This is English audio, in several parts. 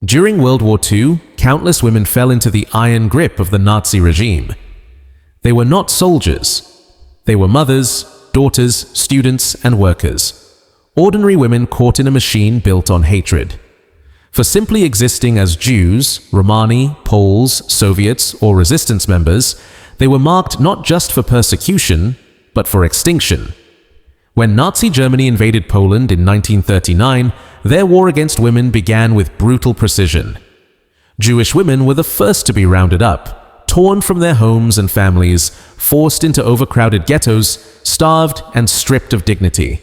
During World War II, countless women fell into the iron grip of the Nazi regime. They were not soldiers. They were mothers, daughters, students, and workers. Ordinary women caught in a machine built on hatred. For simply existing as Jews, Romani, Poles, Soviets, or resistance members, they were marked not just for persecution, but for extinction. When Nazi Germany invaded Poland in 1939, their war against women began with brutal precision. Jewish women were the first to be rounded up, torn from their homes and families, forced into overcrowded ghettos, starved, and stripped of dignity.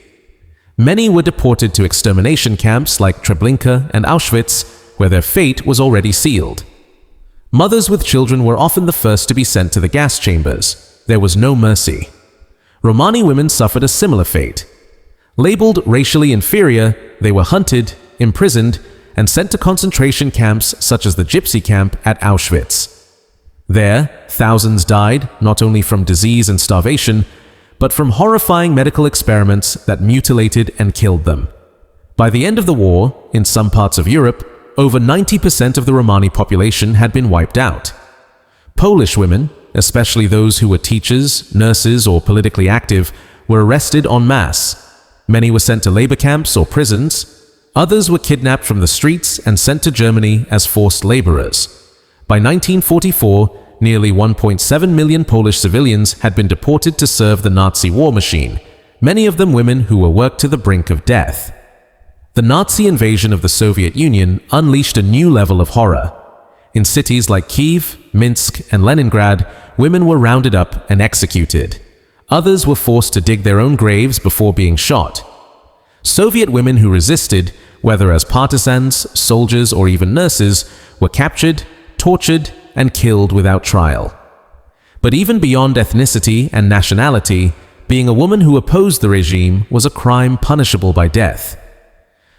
Many were deported to extermination camps like Treblinka and Auschwitz, where their fate was already sealed. Mothers with children were often the first to be sent to the gas chambers. There was no mercy. Romani women suffered a similar fate. Labeled racially inferior, they were hunted, imprisoned, and sent to concentration camps such as the Gypsy camp at Auschwitz. There, thousands died not only from disease and starvation, but from horrifying medical experiments that mutilated and killed them. By the end of the war, in some parts of Europe, over 90% of the Romani population had been wiped out. Polish women, especially those who were teachers, nurses, or politically active, were arrested en masse. Many were sent to labor camps or prisons. Others were kidnapped from the streets and sent to Germany as forced laborers. By 1944, nearly 1.7 million Polish civilians had been deported to serve the Nazi war machine, many of them women who were worked to the brink of death. The Nazi invasion of the Soviet Union unleashed a new level of horror. In cities like Kiev, Minsk, and Leningrad, women were rounded up and executed. Others were forced to dig their own graves before being shot. Soviet women who resisted, whether as partisans, soldiers, or even nurses, were captured, tortured, and killed without trial. But even beyond ethnicity and nationality, being a woman who opposed the regime was a crime punishable by death.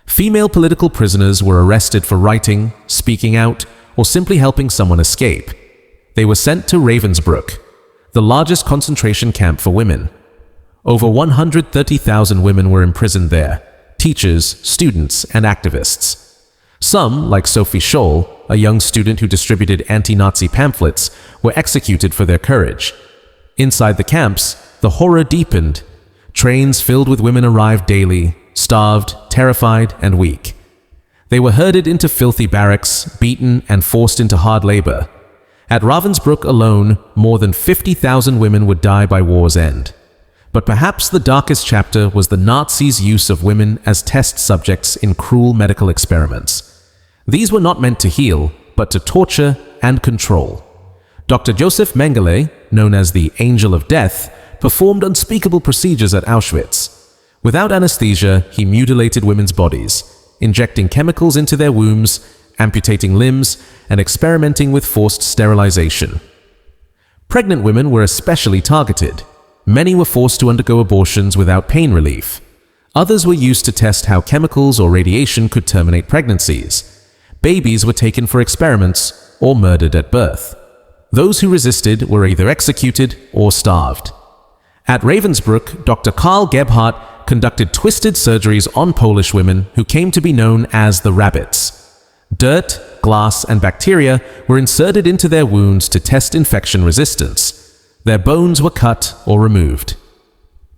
Female political prisoners were arrested for writing, speaking out, or simply helping someone escape. They were sent to Ravensbrück, the largest concentration camp for women. Over 130,000 women were imprisoned there, teachers, students, and activists. Some, like Sophie Scholl, a young student who distributed anti-Nazi pamphlets, were executed for their courage. Inside the camps, the horror deepened. Trains filled with women arrived daily, starved, terrified, and weak. They were herded into filthy barracks, beaten, and forced into hard labor. At Ravensbrück alone, more than 50,000 women would die by war's end. But perhaps the darkest chapter was the Nazis' use of women as test subjects in cruel medical experiments. These were not meant to heal, but to torture and control. Dr. Joseph Mengele, known as the Angel of Death, performed unspeakable procedures at Auschwitz. Without anesthesia, he mutilated women's bodies, injecting chemicals into their wombs, amputating limbs, and experimenting with forced sterilization. Pregnant women were especially targeted. Many were forced to undergo abortions without pain relief. Others were used to test how chemicals or radiation could terminate pregnancies. Babies were taken for experiments or murdered at birth. Those who resisted were either executed or starved. At Ravensbrück, Dr. Karl Gebhardt conducted twisted surgeries on Polish women who came to be known as the rabbits. Dirt, glass, and bacteria were inserted into their wounds to test infection resistance. Their bones were cut or removed.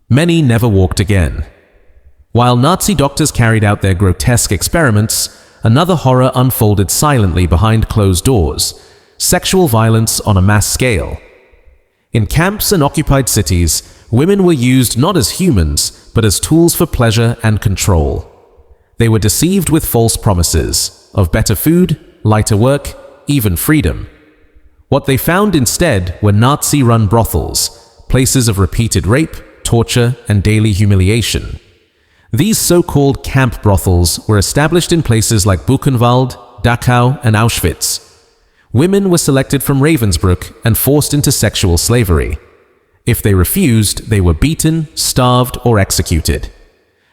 Many never walked again. While Nazi doctors carried out their grotesque experiments, another horror unfolded silently behind closed doors: sexual violence on a mass scale. In camps and occupied cities, women were used not as humans, but as tools for pleasure and control. They were deceived with false promises of better food, lighter work, even freedom. What they found instead were Nazi-run brothels, places of repeated rape, torture, and daily humiliation. These so-called camp brothels were established in places like Buchenwald, Dachau, and Auschwitz. Women were selected from Ravensbrück and forced into sexual slavery. If they refused, they were beaten, starved, or executed.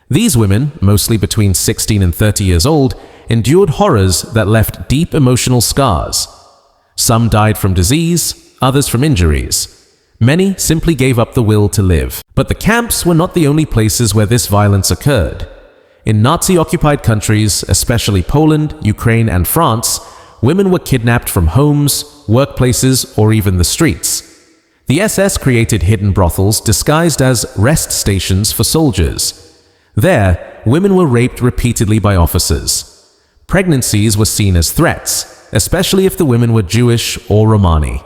These women, mostly between 16 and 30 years old, endured horrors that left deep emotional scars. Some died from disease, others from injuries. Many simply gave up the will to live. But the camps were not the only places where this violence occurred. In Nazi-occupied countries, especially Poland, Ukraine, and France, women were kidnapped from homes, workplaces, or even the streets. The SS created hidden brothels disguised as rest stations for soldiers. There, women were raped repeatedly by officers. Pregnancies were seen as threats, especially if the women were Jewish or Romani.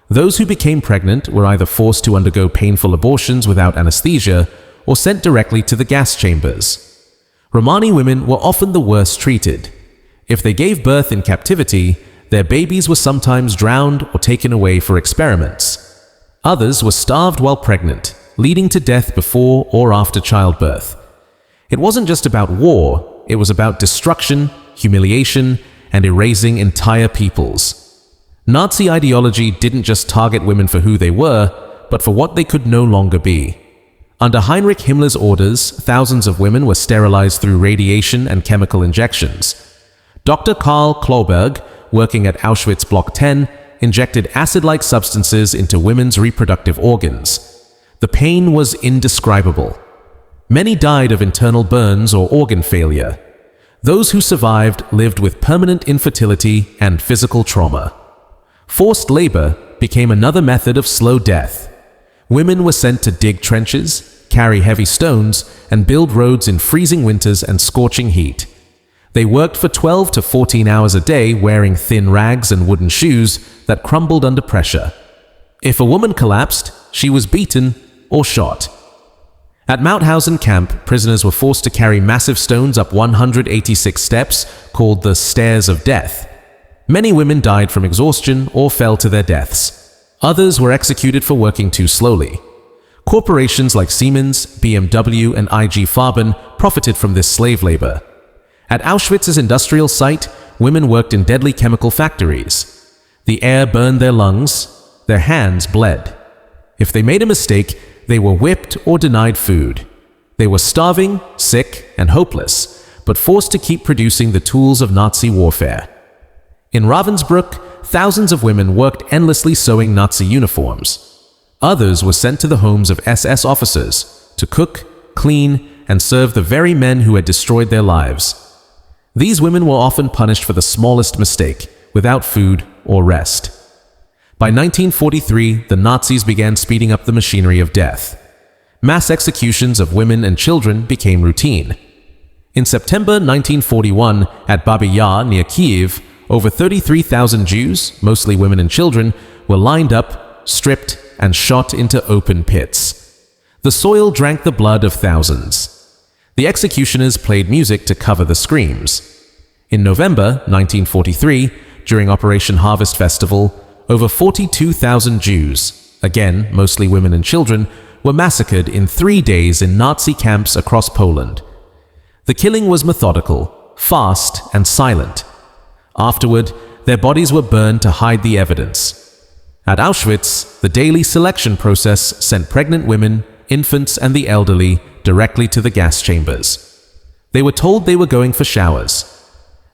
Those who became pregnant were either forced to undergo painful abortions without anesthesia or sent directly to the gas chambers. Romani women were often the worst treated. If they gave birth in captivity, their babies were sometimes drowned or taken away for experiments. Others were starved while pregnant, leading to death before or after childbirth. It wasn't just about war, it was about destruction, humiliation, and erasing entire peoples. Nazi ideology didn't just target women for who they were, but for what they could no longer be. Under Heinrich Himmler's orders, thousands of women were sterilized through radiation and chemical injections. Dr. Karl Klauberg, working at Auschwitz Block 10, injected acid-like substances into women's reproductive organs. The pain was indescribable. Many died of internal burns or organ failure. Those who survived lived with permanent infertility and physical trauma. Forced labor became another method of slow death. Women were sent to dig trenches, carry heavy stones, and build roads in freezing winters and scorching heat. They worked for 12 to 14 hours a day wearing thin rags and wooden shoes that crumbled under pressure. If a woman collapsed, she was beaten or shot. At Mauthausen camp, prisoners were forced to carry massive stones up 186 steps called the Stairs of Death. Many women died from exhaustion or fell to their deaths. Others were executed for working too slowly. Corporations like Siemens, BMW, and IG Farben profited from this slave labor. At Auschwitz's industrial site, women worked in deadly chemical factories. The air burned their lungs, their hands bled. If they made a mistake, they were whipped or denied food. They were starving, sick, and hopeless, but forced to keep producing the tools of Nazi warfare. In Ravensbrück, thousands of women worked endlessly sewing Nazi uniforms. Others were sent to the homes of SS officers to cook, clean, and serve the very men who had destroyed their lives. These women were often punished for the smallest mistake, without food or rest. By 1943, the Nazis began speeding up the machinery of death. Mass executions of women and children became routine. In September 1941, at Babi Yar near Kyiv, over 33,000 Jews, mostly women and children, were lined up, stripped, and shot into open pits. The soil drank the blood of thousands. The executioners played music to cover the screams. In November 1943, during Operation Harvest Festival, over 42,000 Jews, again mostly women and children, were massacred in 3 days in Nazi camps across Poland. The killing was methodical, fast, and silent. Afterward, their bodies were burned to hide the evidence. At Auschwitz, the daily selection process sent pregnant women, infants, and the elderly directly to the gas chambers. They were told they were going for showers.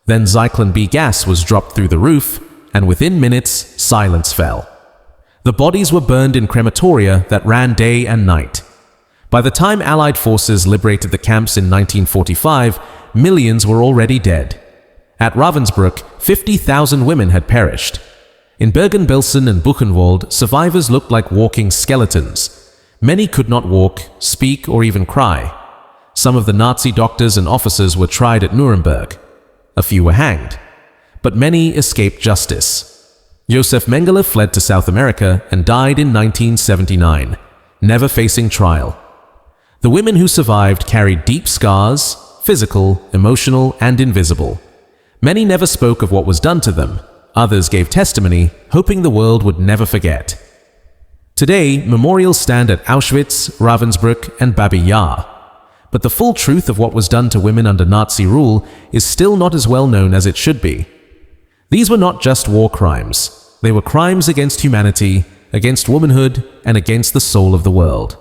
Then Zyklon B gas was dropped through the roof, and within minutes, silence fell. The bodies were burned in crematoria that ran day and night. By the time Allied forces liberated the camps in 1945, millions were already dead. At Ravensbrück, 50,000 women had perished. In Bergen-Belsen and Buchenwald, survivors looked like walking skeletons. Many could not walk, speak, or even cry. Some of the Nazi doctors and officers were tried at Nuremberg. A few were hanged. But many escaped justice. Josef Mengele fled to South America and died in 1979, never facing trial. The women who survived carried deep scars, physical, emotional, and invisible. Many never spoke of what was done to them. Others gave testimony, hoping the world would never forget. Today, memorials stand at Auschwitz, Ravensbrück, and Babi Yar. But the full truth of what was done to women under Nazi rule is still not as well known as it should be. These were not just war crimes. They were crimes against humanity, against womanhood, and against the soul of the world.